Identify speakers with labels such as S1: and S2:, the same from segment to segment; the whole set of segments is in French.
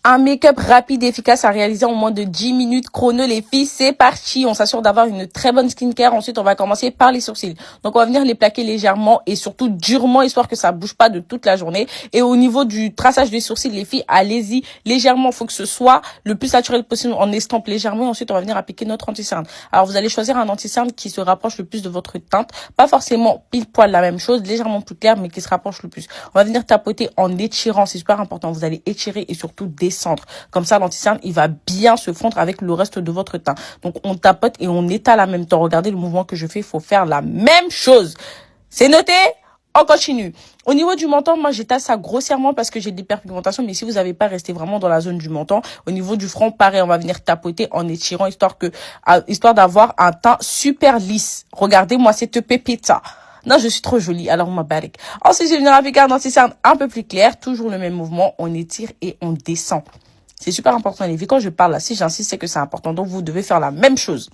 S1: Un make-up rapide et efficace à réaliser en moins de 10 minutes chrono, les filles, c'est parti. On s'assure d'avoir une très bonne skincare. Ensuite, on va commencer par les sourcils. Donc, on va venir les plaquer légèrement et surtout durement, histoire que ça bouge pas de toute la journée. Et au niveau du traçage des sourcils, les filles, allez-y légèrement. Faut que ce soit le plus naturel possible. On estompe légèrement et ensuite, on va venir appliquer notre anti-cerne. Alors, vous allez choisir un anti-cerne qui se rapproche le plus de votre teinte. Pas forcément pile poil la même chose, légèrement plus clair, mais qui se rapproche le plus. On va venir tapoter en étirant. C'est super important. Vous allez étirer et surtout descendre. Comme ça, l'anti-cerne, il va bien se fondre avec le reste de votre teint. Donc, on tapote et on étale en même temps. Regardez le mouvement que je fais. Il faut faire la même chose. C'est noté? On continue. Au niveau du menton, moi, j'étale ça grossièrement parce que j'ai des hyperpigmentation. Mais si vous n'avez pas, restez vraiment dans la zone du menton. Au niveau du front, pareil, on va venir tapoter en étirant histoire d'avoir un teint super lisse. Regardez, moi, cette pépita. Non, je suis trop jolie, alors ma barrique. Ensuite, je vais venir appliquer un anti-cerne un peu plus clair. Toujours le même mouvement, on étire et on descend. C'est super important, les filles. Quand je parle là, si j'insiste, c'est que c'est important. Donc, vous devez faire la même chose.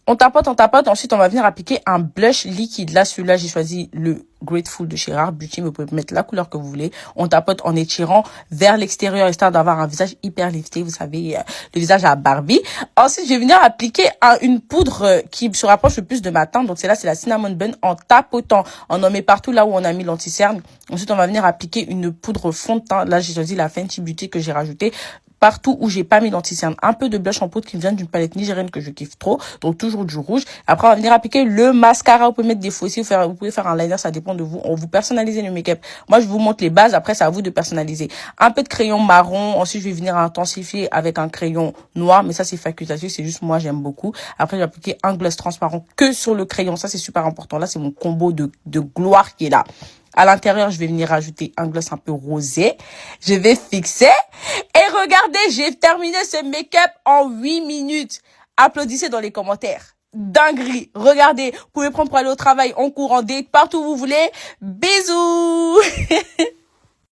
S1: On tapote. Ensuite, on va venir appliquer un blush liquide. Là, celui-là, j'ai choisi le Grateful de chez Rare Beauty, mais vous pouvez mettre la couleur que vous voulez. On tapote en étirant vers l'extérieur, histoire d'avoir un visage hyper lifté. Vous savez, le visage à Barbie. Ensuite, je vais venir appliquer une poudre qui se rapproche le plus de ma teinte. Donc, c'est la Cinnamon Bun en tapotant. On en met partout là où on a mis l'anti-cerne. Ensuite, on va venir appliquer une poudre fond de teint. Là, j'ai choisi la Fenty Beauty que j'ai rajoutée partout où j'ai pas mis d'anti-cerne. Un peu de blush en poudre qui vient d'une palette nigérienne que je kiffe trop. Donc, toujours du rouge. Après, on va venir appliquer le mascara. Vous pouvez mettre des faux aussi. Vous pouvez faire un liner. Ça dépend de vous. On vous personnalise le make-up. Moi, je vous montre les bases. Après, c'est à vous de personnaliser. Un peu de crayon marron. Ensuite, je vais venir intensifier avec un crayon noir. Mais ça, c'est facultatif. C'est juste moi, j'aime beaucoup. Après, je vais appliquer un gloss transparent que sur le crayon. Ça, c'est super important. Là, c'est mon combo de gloire qui est là. À l'intérieur, je vais venir rajouter un gloss un peu rosé. Je vais fixer. Et regardez, j'ai terminé ce make-up en 8 minutes. Applaudissez dans les commentaires. Dinguerie. Regardez, vous pouvez prendre pour aller au travail, en courant, date, partout où vous voulez. Bisous